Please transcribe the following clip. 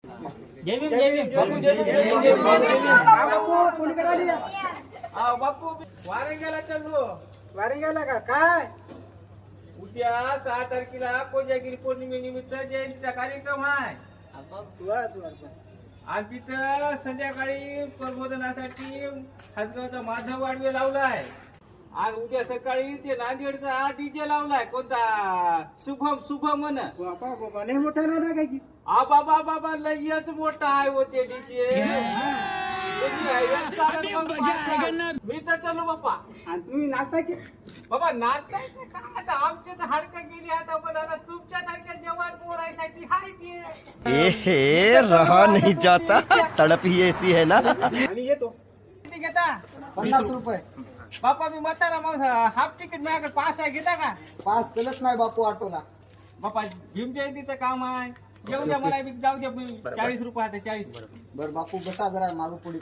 जय भीम जय भीम बापू जय भीम, जय भीम, जय भीम, जय भीम. बापू कोणीकडे आली बापू वारंग्याला चाललो. वारिंगाला का काय उद्या 6 तारखेला कोजागिरी पौर्णिमेनिमित्त जयंतीचा कार्यक्रम आहे आणि तिथं संध्याकाळी प्रबोधनासाठी हसगावचा माधव वाडवे लावलाय आणि उद्या सकाळी ते नांदेडचा डीजे लावलाय कोणता शुभम म्हण. बापा बाबा नाही मोठा ना काय की बाबा लयच मोठा आहे हो ते डीजे. मी तर चलो बाप्पा. आणि तुम्ही नाचता की बाबा नाचायचं काय आता आमचे तर हाडकं गेली आता पण आता तुमच्यासारख्या जवान पोरायसाठी हाय की ए रहा नहीं जाता तड़प ही ऐसी है ना. आणि येतो किती घेता 50 रुपये बाप्पा मी म्हातारा मग हाफ तिकीट माझ्याकडे पास आहे घेता का. पास चलत नाही बापू ऑटोला बाप्पा भीम जयंतीचं काम आहे येऊ द्या मला बी जाऊ द्या 40 रुपये आता 40. बर बापू बसा जरा मागं पुढे